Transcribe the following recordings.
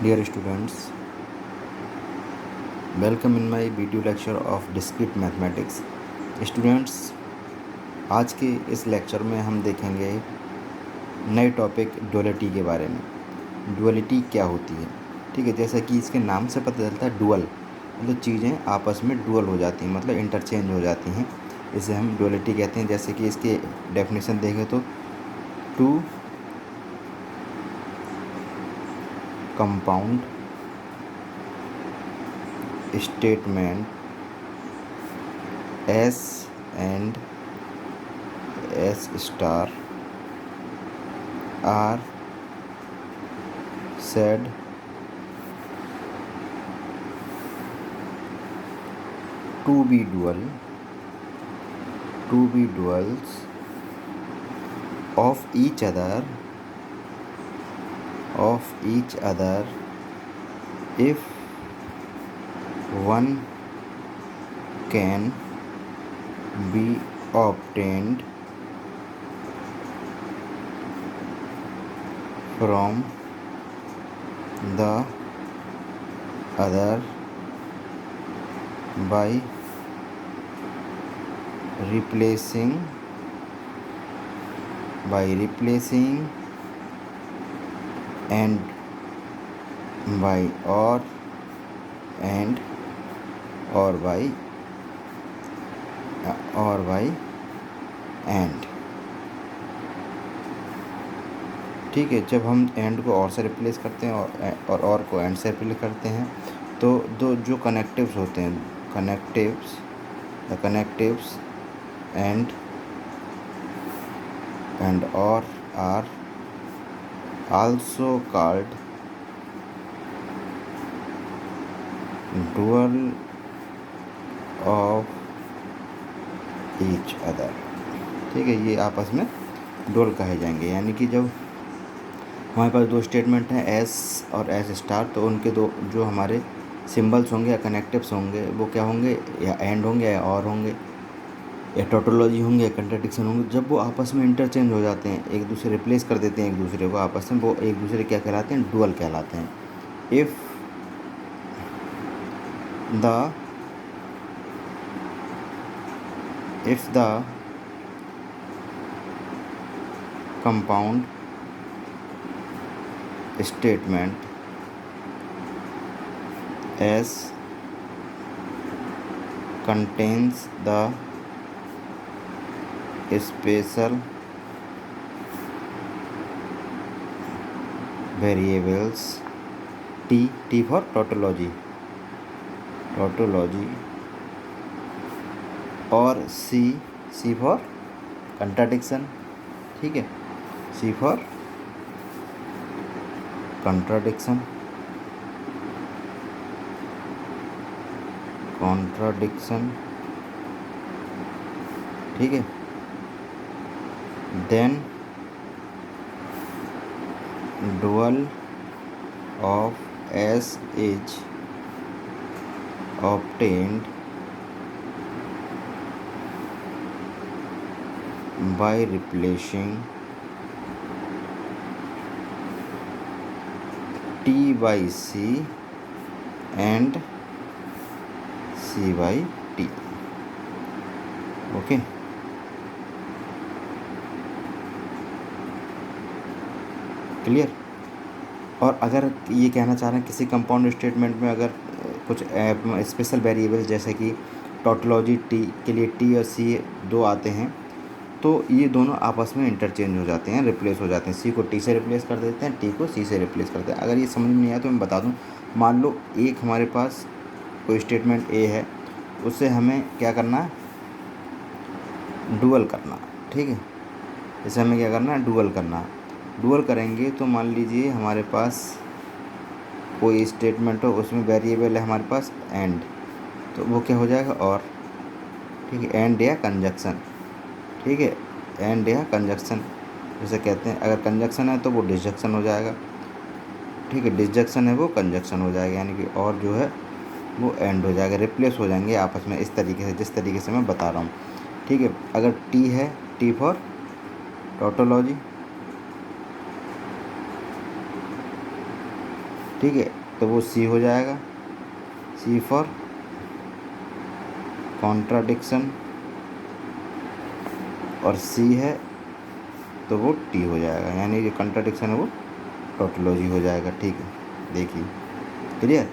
Dear students, welcome in my video lecture of discrete mathematics. Students, आज के इस lecture में हम देखेंगे नए टॉपिक डुअलिटी के बारे में। डुअलिटी क्या होती है? ठीक है, जैसा कि इसके नाम से पता चलता है, डुअल मतलब चीज़ें आपस में डुअल हो जाती हैं, मतलब इंटरचेंज हो जाती हैं। इसे हम डुअलिटी कहते हैं। जैसे कि इसके डेफिनेशन देखें तो two compound statement S and S star are said to be duals of each other if one can be obtained from the other by replacing and by or by and। ठीक है, जब हम and को और से replace करते हैं और को एंड से रिप्लेस करते हैं तो दो जो कनेक्टिव्स होते हैं, connectives and or are also called dual of each other। ठीक है, ये आपस में डुअल कहे जाएंगे। यानी कि जब हमारे पास दो स्टेटमेंट हैं एस और एस स्टार, तो उनके दो जो हमारे सिंबल्स होंगे या कनेक्टिव्स होंगे वो क्या होंगे, या एंड होंगे या और होंगे, या टोटोलॉजी होंगे या कंट्राडिक्शन होंगे। जब वो आपस में इंटरचेंज हो जाते हैं, एक दूसरे रिप्लेस कर देते हैं एक दूसरे को आपस में, वो एक दूसरे क्या कहलाते हैं, डुअल कहलाते हैं। If the compound statement S contains the special variables T for tautology और C for contradiction। ठीक है, C for contradiction। ठीक है, then dual of S is obtained by replacing T by C and C by T। Okay, clear. और अगर ये कहना चाह रहे हैं किसी कंपाउंड स्टेटमेंट में अगर कुछ स्पेशल वेरिएबल्स जैसे कि टोटोलॉजी टी के लिए टी और सी दो आते हैं, तो ये दोनों आपस में इंटरचेंज हो जाते हैं, रिप्लेस हो जाते हैं। सी को टी से रिप्लेस कर देते हैं, टी को सी से रिप्लेस करते हैं। अगर ये समझ में नहीं आया तो मैं बता दूं। मान लो एक हमारे पास कोई स्टेटमेंट ए है, उससे हमें क्या करना है, डुअल करना। ठीक है, इसे हमें क्या करना है, डुअल करना। डुअल करेंगे तो मान लीजिए हमारे पास कोई स्टेटमेंट हो, उसमें वेरिएबल है हमारे पास एंड, तो वो क्या हो जाएगा, और। ठीक है, एंड या कंजक्शन। ठीक है, एंड या कंजक्शन जैसे कहते हैं। अगर कंजक्शन है तो वो डिसजक्शन हो जाएगा। ठीक है, डिसजक्शन है वो कंजक्शन हो जाएगा, यानी कि और जो है वो एंड हो जाएगा, रिप्लेस हो जाएंगे आपस में इस तरीके से, जिस तरीके से मैं बता रहा हूँ। ठीक है, अगर टी है, टी फॉर टोटोलॉजी। ठीक है, तो वो सी हो जाएगा, सी फॉर कॉन्ट्राडिक्शन, और सी है तो वो टी हो जाएगा, यानी जो कंट्राडिक्शन है वो टोटोलॉजी हो जाएगा। ठीक है, देखिए क्लियर।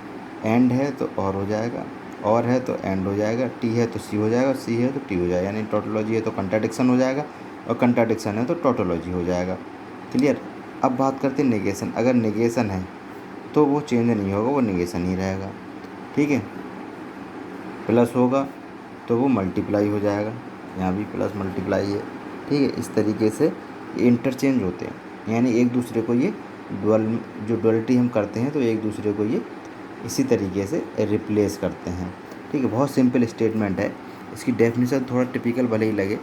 एंड है तो और हो जाएगा, और है तो एंड हो जाएगा, टी है तो सी हो जाएगा, सी है तो टी हो जाएगा, यानी टोटोलॉजी है तो कंट्राडिक्शन हो जाएगा, और कंट्राडिक्शन है तो टोटोलॉजी हो जाएगा। क्लियर। अब बात करते हैं नेगेशन। अगर नेगेशन है तो वो चेंज नहीं होगा, वो नेगेशन ही रहेगा। ठीक है, प्लस होगा तो वो मल्टीप्लाई हो जाएगा, यहाँ भी प्लस मल्टीप्लाई है। ठीक है, इस तरीके से इंटरचेंज होते हैं, यानी एक दूसरे को ये जो डुअलिटी हम करते हैं तो एक दूसरे को ये इसी तरीके से रिप्लेस करते हैं। ठीक है, बहुत सिंपल स्टेटमेंट है। इसकी डेफिनेशन थोड़ा टिपिकल भले ही लगे,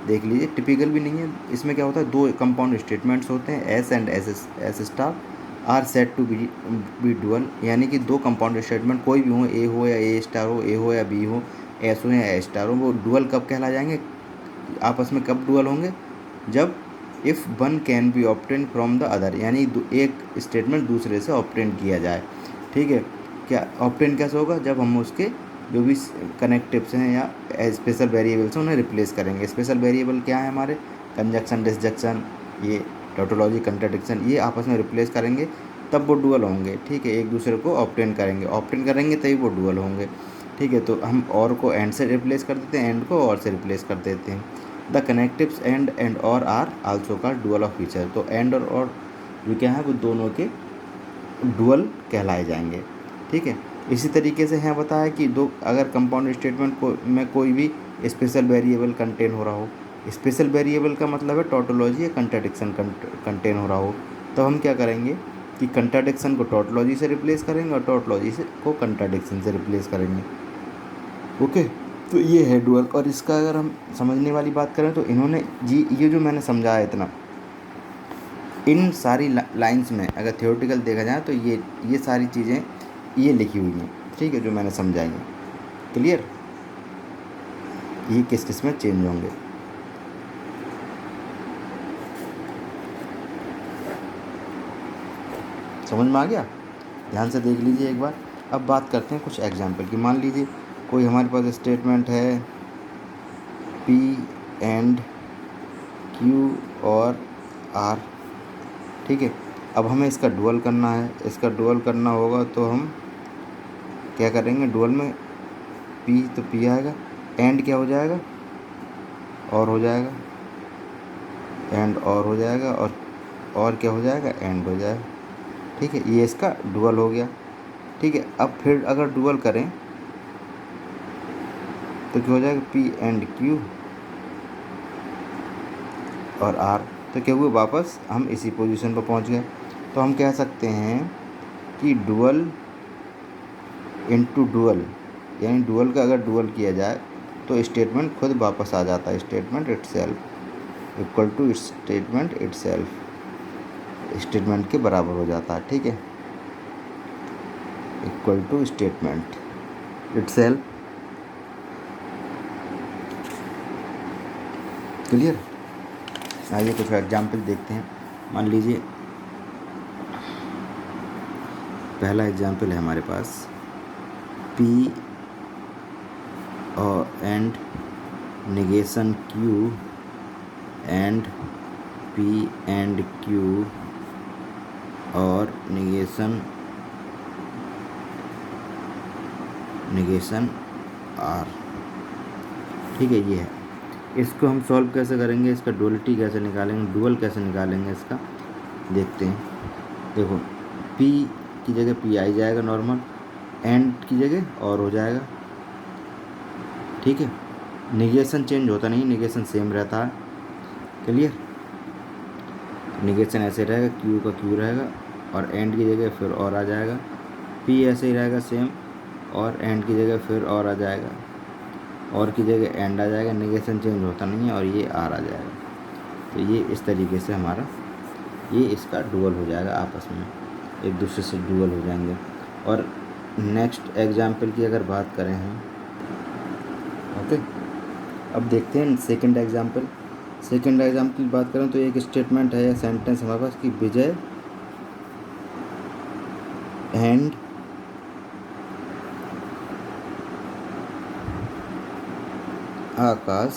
देख लीजिए, टिपिकल भी नहीं है। इसमें क्या होता है, दो कंपाउंड स्टेटमेंट्स होते हैं, S and S star are set to be dual, यानी कि दो कंपाउंड स्टेटमेंट कोई भी हो, ए हो या ए स्टार हो, ए हो या बी हो, एस हो या ए स्टार हो, वो डुअल कब कहला जाएंगे, आपस में कब डुअल होंगे, जब if one can be obtain from the other, यानी एक स्टेटमेंट दूसरे से ऑब्टेन किया जाए। ठीक है, क्या ऑब्टेन कैसे होगा, जब हम उसके जो भी कनेक्टिव्स हैं या स्पेशल वेरिएबल्स हैं उन्हें रिप्लेस करेंगे। स्पेशल वेरिएबल क्या है हमारे, कंजक्शन, डिसजक्शन, ये टोटोलॉजी, कंट्राडिक्शन, ये आपस में रिप्लेस करेंगे तब वो डुअल होंगे। ठीक है, एक दूसरे को ऑब्टेन करेंगे तभी वो डुअल होंगे। ठीक है, तो हम और को एंड से रिप्लेस कर देते हैं, एंड को और से रिप्लेस कर देते हैं। द कनेक्टिव्स एंड और आर आल्सो का डुअल ऑफ ईच अदर, तो एंड और जो क्या है वो दोनों के डुअल कहलाए जाएंगे। ठीक है, इसी तरीके से है बताया कि दो अगर कंपाउंड स्टेटमेंट में कोई भी स्पेशल वेरिएबल कंटेन हो रहा हो, स्पेशल वेरिएबल का मतलब है टोटोलॉजी या कंट्राडिक्शन कंटेन हो रहा हो, तो हम क्या करेंगे कि कंट्राडिक्शन को टोटोलॉजी से रिप्लेस करेंगे और टोटोलॉजी से को कंट्राडिक्शन से रिप्लेस करेंगे। ओके, तो ये है डुअल। और इसका अगर हम समझने वाली बात करें तो इन्होंने जी ये जो मैंने समझाया इतना, इन सारी लाइंस में अगर थ्योरेटिकल देखा जाए तो ये सारी चीज़ें ये लिखी हुई हैं। ठीक है, जो मैंने समझाई हैं। क्लियर, ये किस किस में चेंज होंगे। समझ में आ गया, ध्यान से देख लीजिए एक बार। अब बात करते हैं कुछ एग्जाम्पल की। मान लीजिए कोई हमारे पास स्टेटमेंट है पी एंड क्यू और आर। ठीक है, अब हमें इसका डुअल करना है। इसका डुअल करना होगा तो हम क्या करेंगे, डुअल में पी तो पी आएगा, एंड क्या हो जाएगा, और हो जाएगा, एंड और हो जाएगा, और क्या हो जाएगा, एंड हो जाएगा। ठीक है, ये इसका डुअल हो गया। ठीक है, अब फिर अगर डुअल करें तो क्या हो जाएगा, पी एंड क्यू और आर, तो क्या हुआ, वापस हम इसी पोजीशन पर पहुंच गए। तो हम कह सकते हैं कि डुअल इनटू डुअल, यानी डुअल का अगर डुअल किया जाए तो स्टेटमेंट खुद वापस आ जाता है, statement itself equal to statement itself, statement के बराबर हो जाता है। ठीक है, equal to statement itself. Clear. आइए कुछ एग्जाम्पल देखते हैं। मान लीजिए पहला एग्जाम्पल है हमारे पास पी और and negation Q and P and Q और नेगेशन आर। ठीक है, ये है। इसको हम सॉल्व कैसे करेंगे, इसका डुअलिटी कैसे निकालेंगे, डुअल कैसे निकालेंगे इसका, देखते हैं। देखो, P की जगह P आई जाएगा नॉर्मल, एंड की जगह और हो जाएगा। ठीक है, निगेशन चेंज होता नहीं, निगेशन सेम रहता है। क्लियर, निगेशन ऐसे रहेगा, Q का Q रहेगा और एंड की जगह फिर और आ जाएगा, P ऐसे ही रहेगा सेम और एंड की जगह फिर और आ जाएगा, और की जगह एंड आ जाएगा, निगेशन चेंज होता नहीं है और ये आर आ जाएगा। तो ये इस तरीके से हमारा ये इसका डुअल हो जाएगा, आपस में एक दूसरे से डुअल हो जाएंगे। और नेक्स्ट एग्जाम्पल की अगर बात करें हम, ओके, अब देखते हैं सेकंड एग्जाम्पल। सेकंड एग्जाम्पल की बात करें तो एक स्टेटमेंट है या सेंटेंस हमारे पास कि Vijay and Akash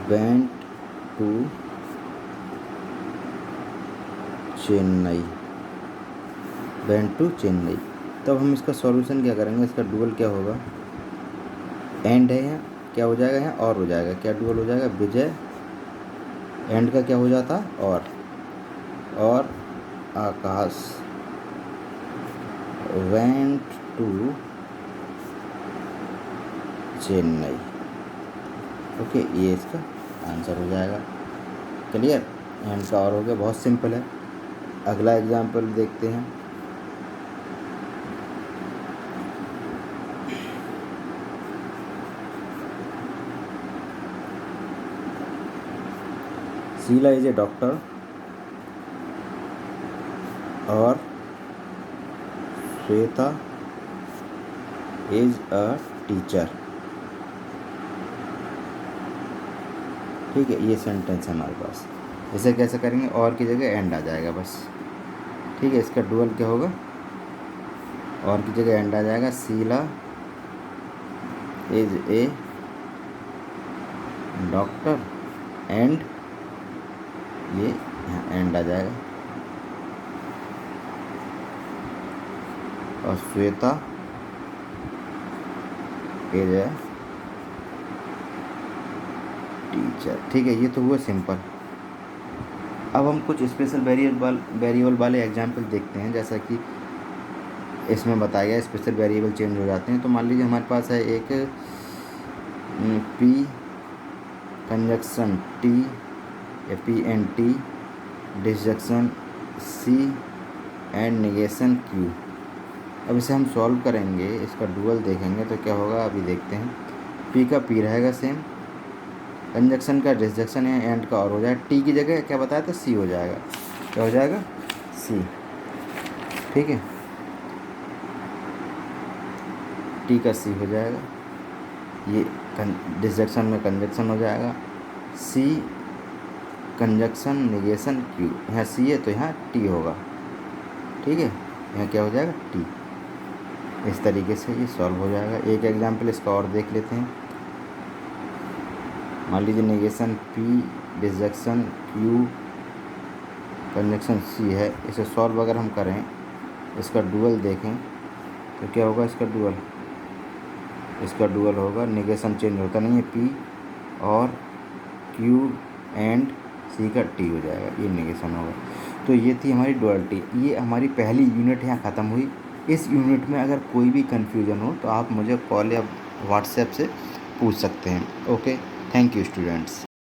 went to Chennai, went to Chennai. तब हम इसका सॉल्यूशन क्या करेंगे, इसका डुअल क्या होगा, एंड है यहाँ, क्या हो जाएगा यहाँ और हो जाएगा, क्या डुअल हो जाएगा, विजय एंड का क्या हो जाता और आकाश वेंट टू चेन्नई। ओके, ये इसका आंसर हो जाएगा। क्लियर, एंड का और हो गया, बहुत सिंपल है। अगला एग्जाम्पल देखते हैं। शीला इज ए डॉक्टर और श्वेता इज अ टीचर। ठीक है, ये सेंटेंस है हमारे पास। इसे कैसे करेंगे, और की जगह एंड आ जाएगा बस। ठीक है, इसका डुअल क्या होगा, और की जगह एंड आ जाएगा। Sheela is a doctor and ये यहाँ एंड आ जाएगा, और श्वेता इज ए टीचर। ठीक है, ये तो हुआ सिंपल। अब हम कुछ स्पेशल वेरिएबल वाले एग्जाम्पल देखते हैं। जैसा कि इसमें बताया गया स्पेशल वेरिएबल चेंज हो जाते हैं। तो मान लीजिए हमारे पास है एक पी कंजक्शन टी या P and T, disjunction C and negation Q. अब इसे हम सॉल्व करेंगे, इसका डुअल देखेंगे तो क्या होगा, अभी देखते हैं। पी का पी रहेगा सेम, कंजक्शन का डिसजंक्शन है, एंड का और हो जाएगा। टी की जगह क्या बताया था, सी हो जाएगा। क्या हो जाएगा, सी। ठीक है, टी का सी हो जाएगा, ये डिसजंक्शन में कंजक्शन हो जाएगा। सी कंजक्शन निगेशन क्यू, यहाँ सी है तो यहाँ टी होगा। ठीक है, यहाँ क्या हो जाएगा, टी। इस तरीके से ये सॉल्व हो जाएगा। एक एग्जाम्पल इसका और देख लेते हैं। मान लीजिए negation P, disjunction Q, conjunction C है। इसे सॉल्व अगर हम करें, इसका डुअल देखें तो क्या होगा, इसका डुअल होगा, निगेशन चेंज होता नहीं है, पी और क्यू एंड सी का टी हो जाएगा, ये निगेशन होगा। तो ये थी हमारी डुअलिटी। ये हमारी पहली यूनिट यहाँ ख़त्म हुई। इस यूनिट में अगर कोई भी कन्फ्यूज़न हो तो आप मुझे कॉल या व्हाट्सएप से पूछ सकते हैं। Okay, thank you students.